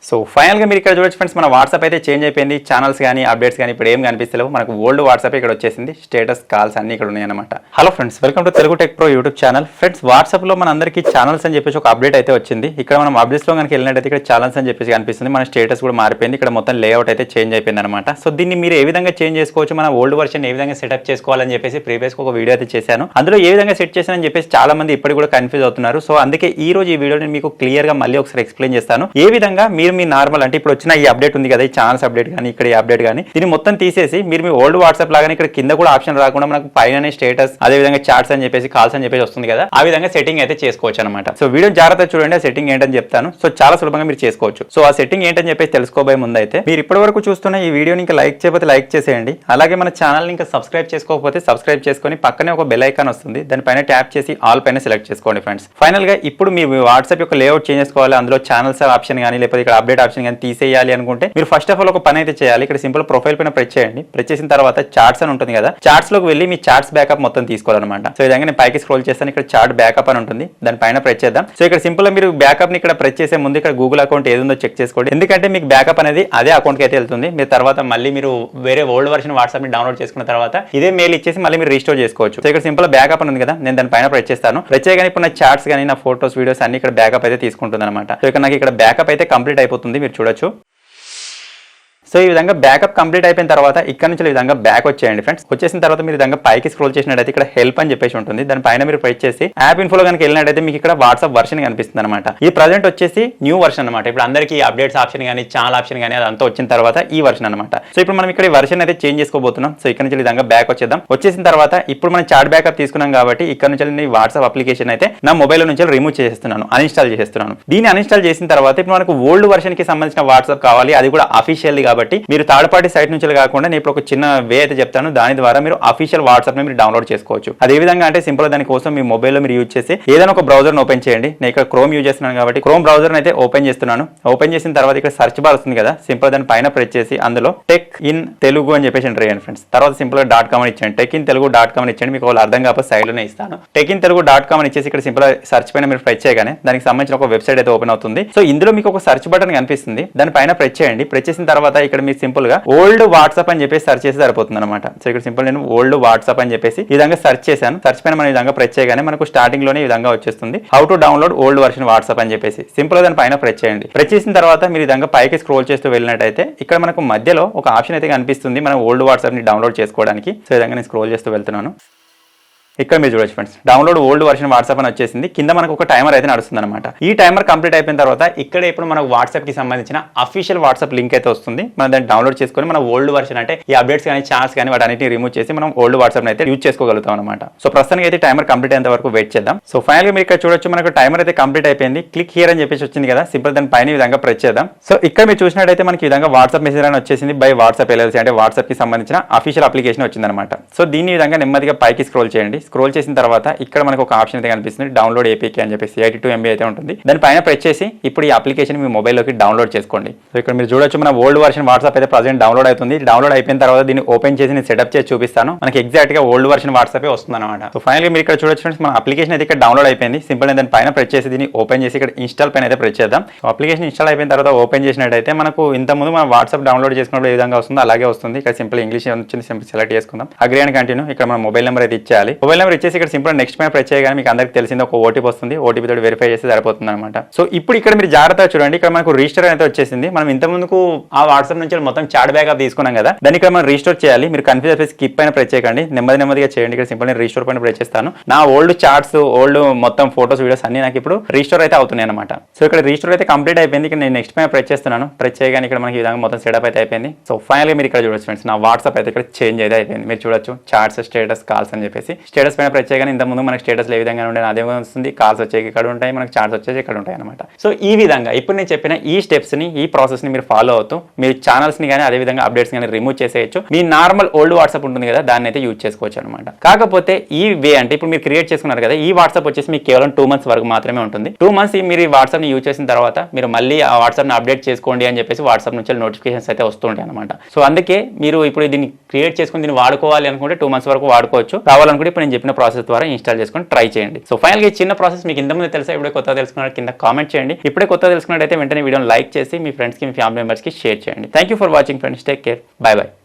So ఫైనల్గా మీరు ఇక్కడ చూడొచ్చు ఫ్రెండ్స్, మన వాట్సాప్ అయితే చేంజ్ అయిపోయింది. ఛానల్స్ కానీ అప్డేట్స్ కానీ ఇప్పుడు ఏం కనిపిస్తలేవు. మనకు ఓల్డ్ వాట్సాప్ ఇక్కడ వచ్చేసింది. స్టేటస్ కాల్స్ అన్ని ఇక్కడ ఉన్నాయి అనమాట. Hello friends, welcome to Telugu tech pro YouTube channel. Friends, వాట్సాప్లో మన అందరికీ ఛానల్స్ అని చెప్పేసి ఒక అప్డేట్ అయితే వచ్చింది. ఇక్కడ మనం అప్డేట్స్లో కనుక వెళ్ళినట్టయితే ఇక్కడ ఛానల్స్ అని చెప్పేసి కనిపిస్తుంది. మన స్టేటస్ కూడా మారిపోయింది. ఇక్కడ మొత్తం లేఅవుట్ అయితే చేంజ్ అయిపోయింది అనమాట. సో దీన్ని మీరు ఏ విధంగా చేంజ్ చేసుకోవచ్చు, మన ఓల్డ్ వర్షన్ ఏ విధంగా సెటప్ చేసుకోవాలని చెప్పేసి ప్రీవియస్గా ఒక వీడియో అయితే చేశాను. అందులో ఏ విధంగా సెట్ చేశానని చెప్పేసి చాలా మంది ఇప్పటికి కూడా కన్ఫ్యూజ్ అవుతున్నారు. సో అందుకే ఈ రోజు ఈ వీడియోని మీకు క్లియర్గా మళ్ళీ ఒకసారి ఎక్స్ప్లెయిన్ చేస్తాను. ఏ విధంగా మీరు మీ నార్మల్ అంటే ఇప్పుడు వచ్చిన ఈ అప్డేట్ ఉంది కదా, ఈ ఛానల్స్ అప్డేట్ కానీ ఇక్కడ ఈ అప్డేట్ కానీ దీన్ని మొత్తం తీసేసి మీరు మీ ఓల్డ్ వాట్సాప్ లాగానే ఇక్కడ కింద కూడా ఆప్షన్ రాకుండా మనకు పైన స్టేటస్ అదే విధంగా చాట్స్ అని చెప్పేసి కాల్స్ అని చెప్పేసి వస్తుంది కదా, ఆ విధంగా సెట్టింగ్ అయితే చేసుకోవచ్చు అనమాట. సో వీడియో జాగ్రత్తగా చూడండి, ఆ సెట్టింగ్ ఏంటని చెప్తాను. సో చాలా సులభంగా మీరు చేసుకోవచ్చు. సో ఆ సెట్టింగ్ ఏంటని చెప్పేసి తెలుసుకోబోయే ముందు అయితే మీరు ఇప్పటి వరకు చూస్తున్న ఈ వీడియోని ఇంకా లైక్ చేయకపోతే లైక్ చేసేయండి. అలాగే మన ఛానల్ని ఇంకా సబ్స్క్రైబ్ చేసుకోకపోతే సబ్స్క్రైబ్ చేసుకొని పక్కనే ఒక బెల్ ఐకాన్ వస్తుంది, దానిపైన ట్యాప్ చేసి ఆల్ పైన సెలెక్ట్ చేసుకోండి ఫ్రెండ్స్. ఫైనల్ గా ఇప్పుడు మీ వాట్సాప్ యొక్క లేఅవుట్ చేంజ్ చేసుకోవాలి, అందులో ఛానల్స్ ఆప్షన్ కానీ లేకపోతే ఇక్కడ అప్డేట్ ఆప్షన్ కానీ తీసేయాలి అనుకుంటే మీరు ఫస్ట్ ఆఫ్ ఆల్ ఒక పని అయితే చేయాలి. ఇక్కడ సింపుల్ ప్రొఫైల్ పైన ప్రెస్ చేయండి. ప్రెస్ చేసిన తర్వాత చార్ట్స్ అని ఉంటుంది కదా, చార్ట్స్ లోకి వెళ్ళి మీ చార్ట్స్ బ్యాకప్ మొత్తం తీసుకోవాలన్నమాట. సో ఈ విధంగా నేను పైకి స్క్రోల్ చేస్తాను, ఇక్కడ చార్ట్ బ్యాకప్ అని ఉంటుంది, దానిపైన ప్రెస్ చేద్దాం. సో ఇక్కడ సింపుల్ గా మీరు బ్యాకప్ ని ఇక్కడ ప్రెస్ చేసే ముందు ఇక్కడ గూగుల్ అకౌంట్ ఏది ఉందో చెక్ చేసుకోండి. ఎందుకంటే మీకు బ్యాకప్ అనేది అదే అకౌంట్ కి అయితే వెళ్తుంది. మీరు తర్వాత మళ్ళీ మీరు వేరే ఓల్డ్ వర్షన్ వాట్సాప్ ని డౌన్లోడ్ చేసుకున్న తర్వాత ఇదే మెయిల్ ఇచ్చేసి మళ్ళీ మీరు రీస్టోర్ చేసుకోవచ్చు. సో ఇక్కడ సింపుల్ బ్యాకప్ అని ఉంది కదా, నేను దానిపైన ప్రెస్ చేస్తాను. ప్రెస్ చేయగానే ఇప్పుడు నా చార్ట్స్ కానీ నా ఫోటోస్ వీడియోస్ అన్ని ఇక్కడ బ్యాకప్ అయితే తీసుకుంటుంది అనమాట. సో ఇక్కడ నాకు ఇక్కడ బ్యాకప్ అయితే కంప్లీట్ అయిపోతుంది, మీరు చూడొచ్చు. సో ఈ విధంగా బ్యాకప్ కంప్లీట్ అయిపోయిన తర్వాత ఇక్కడ నుంచి ఈ విధంగా బ్యాక్ వచ్చేయండి ఫ్రెండ్స్. వచ్చేసిన తర్వాత మీరు విధంగా పైకి స్క్రోల్ చేసినట్టయితే ఇక్కడ హెల్ప్ అని చెప్పేసి ఉంటుంది, దానిపైన మీరు ప్రెస్ చేసి యాప్ ఇన్ఫోలో కనుక వెళ్ళినట్టయితే మీకు ఇక్కడ వాట్సాప్ వర్షన్ కనిపిస్తుంది అనమాట. ఈ ప్రజెంట్ వచ్చేసి న్యూ వర్షన్ అనమాట. ఇప్పుడు అందరికీ అప్డేట్స్ ఆప్షన్ కానీ ఛానల్ ఆప్షన్ కానీ అదంతా వచ్చిన తర్వాత ఈ వర్షన్ అనమాట. సో ఇప్పుడు మనం ఇక్కడ ఈ వర్షన్ అయితే చేంజ్ చేసుకోబోతున్నాం. సో ఇక్కడ నుంచి ఈ విధంగా బ్యాక్ వచ్చేద్దాం. వచ్చేసిన తర్వాత ఇప్పుడు మనం చాట్ బ్యాకప్ తీసుకున్నాం కాబట్టి ఇక్కడ నుంచి వాట్సాప్ అప్లికేషన్ అయితే నా మొబైల్ నుంచి రిమూవ్ చేసేస్తున్నాను, అన్ఇన్స్టాల్ చేసేస్తున్నాను. దీన్ని అన్ఇన్స్టాల్ చేసిన తర్వాత ఇప్పుడు మనకు ఓల్డ్ వర్షన్ కి సంబంధించిన వాట్సాప్ కావాలి, అది కూడా అఫీషియల్ కాబట్టి మీరు థర్డ్ పార్టీ సైట్ నుంచి కాకుండా నేను ఇప్పుడు ఒక చిన్న వే అయితే చెప్తాను. దాని ద్వారా మీరు అఫీషియల్ వాట్సాప్ ని మీరు డౌన్లోడ్ చేసుకోవచ్చు. అది ఏ విధంగా అంటే సింపుల్ దానికోసం మీ మొబైల్లో మీరు యూజ్ చేసి ఏదైనా ఒక బ్రౌజర్ ఓపెన్ చేయండి. నేను ఇక్కడ క్రోమ్ యూజ్ చేస్తున్నాను కాబట్టి క్రోమ్ బ్రౌజర్ అయితే ఓపెన్ చేస్తున్నాను. ఓపెన్ చేసిన తర్వాత ఇక్కడ సర్చ్ బార్ వస్తుంది కదా, సింపుల్ దాని పైన ప్రెస్ చేసి అందులో టెక్ ఇన్ తెలుగు అని చెప్పేసి ఎంటర్ చేయండి ఫ్రెండ్స్. తర్వాత సింపుల్ గా .com అని ఇచ్చేయండి, టెక్ ఇన్ తెలుగు .com అని ఇచ్చేయండి. మీకు వాళ్ళు అర్థం కాకపోతే సైడ్ లోనే ఇస్తాను. టెక్ ఇన్ తెలుగు .com అని ఇచ్చేసి ఇక్కడ సింపుల్ సర్చ్ పైన మీరు ప్రెస్ చేయగానే దానికి సంబంధించిన ఒక వెబ్సైట్ అయితే ఓపెన్ అవుతుంది. సో ఇందులో మీకు ఒక సర్చ్ బటన్ కనిపిస్తుంది, దాని పైన ప్రెస్ చేయండి. ప్రెస్ చేసిన తర్వాత ఇక్కడ మీరు సింపుల్ గా ఓల్డ్ వాట్సాప్ అని చెప్పేసి సర్చ్ చేసి సరిపోతుంది అనమాట. సో ఇక్కడ సింపుల్ నేను ఓల్డ్ వాట్సాప్ అని చెప్పేసి ఈ విధంగా సర్చ్ చేశాను. సర్చ్ పైన మనం ఈ విధంగా ప్రెస్ చేయగానే మనకు స్టార్టింగ్ లోనే ఈ విధంగా వచ్చేస్తుంది how to download old version WhatsApp అని చెప్పేసి. సింపుల్ గా దాని పైన ప్రెస్ చేయండి. ప్రెస్ చేసిన తర్వాత మీరు ఈ విధంగా పైకి స్క్రోల్ చేస్తూ వెళ్ళినట్టయితే ఇక్కడ మనకు మధ్యలో ఒక ఆప్షన్ అయితే కనిపిస్తుంది మనం ఓల్డ్ వాట్సాప్ ని డౌన్లోడ్ చేసుకోవడానికి. సో ఈ విధంగా నేను స్క్రోల్ చేస్తూ వెళ్తున్నాను. ఇక్కడ మీరు చూడొచ్చు friends, download old version WhatsApp అని వచ్చేసింది. కింద మనకు ఒక టైమర్ అయితే నడుస్తుంది అనమాట. ఈ టైమర్ కంప్లీట్ అయిపోయిన తర్వాత ఇక్కడ ఇప్పుడు మనకు వాట్సాప్ కి సంబంధించిన అఫీషియల్ వాట్సాప్ లింక్ అయితే వస్తుంది. మనం దాన్ని డౌన్లోడ్ చేసుకొని మన ఓల్డ్ వర్షన్ అంటే ఈ అప్డేట్స్ కానీ ఛానల్స్ కానీ వాటన్నిటిని రిమూవ్ చేసి మనం ఓల్డ్ వాట్సాప్ అయితే యూజ్ చేసుకోగలుగుతాం అనమాట. సో ప్రస్తుతానికి అయితే టైమర్ కంప్లీట్ అయ్యేంత వరకు వెయిట్ చేద్దాం. సో ఫైనల్ గా మీరు ఇక్కడ చూడొచ్చు, మనకు టైమర్ అయితే కంప్లీట్ అయిపోయింది. క్లిక్ హియర్ అని చెప్పేసి వచ్చింది కదా, సింపుల్ దాని పైన ఈ విధంగా ప్రెస్ చేద్దాం. సో ఇక్కడ మీరు చూసినట్టయితే మనకి ఈ విధంగా వాట్సాప్ మెసేజ్ అని వచ్చేసింది బై వాట్సాప్ LLC, అంటే వాట్సాప్ కి సంబంధించిన అఫీషియల్ అప్లికేషన్ వచ్చింది అనమాట. సో దీన్ని ఈ విధంగా నెమ్మదిగా పైకి స్క్రోల్ చేయండి. స్క్రోల్ చేసిన తర్వాత ఇక్కడ మనకు ఒక ఆప్షన్ అయితే కనిపిస్తుంది డౌన్లోడ్ APK అని చెప్పేసి 82 MB అయితే ఉంటుంది. దానిపైన ప్రెస్ చేసి ఇప్పుడు ఈ అప్లికేషన్ మీ మొబైల్లోకి డౌన్లోడ్ చేసుకోండి. సో ఇక్కడ మీరు చూడొచ్చు మన ఓల్డ్ వర్షన్ వాట్సాప్ అయితే ప్రజెంట్ డౌన్లోడ్ అవుతుంది. డౌన్లోడ్ అయిపోయిన తర్వాత దీన్ని ఓపెన్ చేసి నేను సెటప్ చేసి చూపిస్తాను. మనకి ఎగ్జాక్ట్ గా ఓల్డ్ వర్షన్ వాట్సాప్ వస్తుంది అనమాట. సో ఫైనల్ గా మీరు ఇక్కడ చూడొచ్చు ఫ్రెండ్స్, మన అప్లికేషన్ అయితే ఇక్కడ డౌన్లోడ్ అయిపోయింది. సింపుల్ దాని పైన ప్రెస్ చేసి దీన్ని ఓపెన్ చేసి ఇక్కడ ఇన్స్టాల్ పైన అయితే ప్రెస్ చేద్దాం. సో అప్లికేషన్ ఇన్స్టాల్ అయిపోయిన తర్వాత ఓపెన్ చేసినట్టయితే మనకు ఇంతకుముందు మనం వాట్సాప్ డౌన్లోడ్ చేసుకున్నప్పుడు ఏ విధంగా వస్తుందో అలాగే వస్తుంది. ఇక్కడ సింపుల్ ఇంగ్లీష్ వచ్చింది, సింపుల్ సెలెక్ట్ చేసుకుందాం. Agree and continue. ఇక్కడ మన మొబైల్ నెంబర్ అయితే ఇచ్చేయాలి. మొబైల్ నెంబర్ ఇచ్చేసి ఇక్కడ సింపుల్ నెక్స్ట్ పైన ప్రెస్ చేయగానే మీకు అందరికి తెలిసింది ఒక ఓటీపీ వస్తుంది. ఓటీపీ తోటి వెరిఫై చేస్తే సరిపోతుంది అనమాట. సో ఇప్పుడు ఇక్కడ మీరు జాగ్రత్తగా చూడండి, ఇక్కడ మనకు రిజిస్టర్ అయితే వచ్చేసింది. మనం ఇంత ముందుకు ఆ వాట్సాప్ నుంచి మొత్తం చాట్ బ్యాకప్ తీసుకున్నాం కదా, దాన్ని ఇక్కడ మనం రిజిస్టర్ చేయాలి. మీరు కన్ఫ్యూజ్ అయిపోయి స్కిప్ పైన ప్రెస్ చేయకండి, నెమ్మదిగా చేయండి. ఇక్కడ సింపుల్ నేను రిజిస్టర్ పైన ప్రెస్ చేస్తాను. నా ఓల్డ్ చాట్స్, ఓల్డ్ మొత్తం ఫోటోస్, వీడియోస్ అన్ని నాకు ఇప్పుడు రిజిస్టర్ అయితే అవుతున్నాయి అనమాట. సో ఇక్కడ రిజిస్టర్ అయితే కంప్లీట్ అయిపోయింది. ఇక్కడ నేను నెక్స్ట్ పైన ప్రెస్ చేస్తున్నాను. ప్రెస్ చేయగానే ఇక్కడ మనకి ఈ విధంగా మొత్తం సెటప్ అయితే అయిపోయింది. సో ఫైనల్ గా మీరు ఇక్కడ చూడొచ్చు ఫ్రెండ్స్, నా వాట్సాప్ అయితే ఇక్కడ చేంజ్ అయితే అయిపోయింది. మీరు చూడొచ్చు చాట్స్, స్టేటస్, కాల్స్ అని చెప్పేసి. స్టేటస్ పైన ప్రెస్ చేయగానే ఇంత ముందు మనకి స్టేటస్ ఏ విధంగా ఉండే అదే వస్తుంది, కాల్స్ వచ్చేసి ఇక్కడ ఉంటాయి, మనకి చార్ట్స్ వచ్చేసి ఇక్కడ ఉంటాయి అనమాట. సో ఈ విధంగా ఇప్పుడు నేను చెప్పిన ఈ స్టెప్స్ ని, ఈ ప్రాసెస్ ని మీరు ఫాలో అవుతూ మీరు ఛానల్స్ ని కానీ అదే విధంగా అప్డేట్స్ కానీ రిమూవ్ చేసేయచ్చు. మీ నార్మల్ ఓల్డ్ వాట్సాప్ ఉంటుంది కదా, దాన్ని అయితే యూజ్ చేసుకోవచ్చు అనమాట. కాకపోతే ఈ వే అంటే ఇప్పుడు మీరు క్రియేట్ చేసుకున్నారు కదా, ఈ వాట్సాప్ వచ్చేసి మీకు కేవలం 2 months వరకు మాత్రమే ఉంటుంది. 2 months మీరు ఈ వాట్సాప్ ని యూజ్ చేసిన తర్వాత మీరు మళ్ళీ ఆ వాట్సాప్ ని అప్డేట్ చేసుకోండి అని చెప్పేసి వాట్సాప్ నుంచి నోటిఫికేషన్స్ అయితే వస్తుంటాయి అనమాట. సో అందుకే మీరు ఇప్పుడు దీన్ని క్రియేట్ చేసుకుని దీన్ని వాడుకోవాలి అనుకుంటే 2 months వరకు వాడుకోవచ్చు. కావాలనుకుంటే ఇప్పుడు నేను చెప్పిన ప్రాసెస్ ద్వారా ఇన్స్టాల్ చేసుకొని ట్రై చేయండి. సో ఫైనల్గా ఈ చిన్న ప్రాసెస్ మీకు ఇంతకుముందు తెలుసా, ఇప్పుడే కొత్త తెలుసుకున్నట్టు కింద కామెంట్ చేయండి. ఇప్పుడే కొత్త తెలుసుకున్నట్టయితే వెంటనే వీడియోని లైక్ చేసి మీ ఫ్రెండ్స్కి మీ ఫ్యామిలీ మెంబర్స్కి షేర్ చేయండి. Thank you for watching friends. Take care. By by.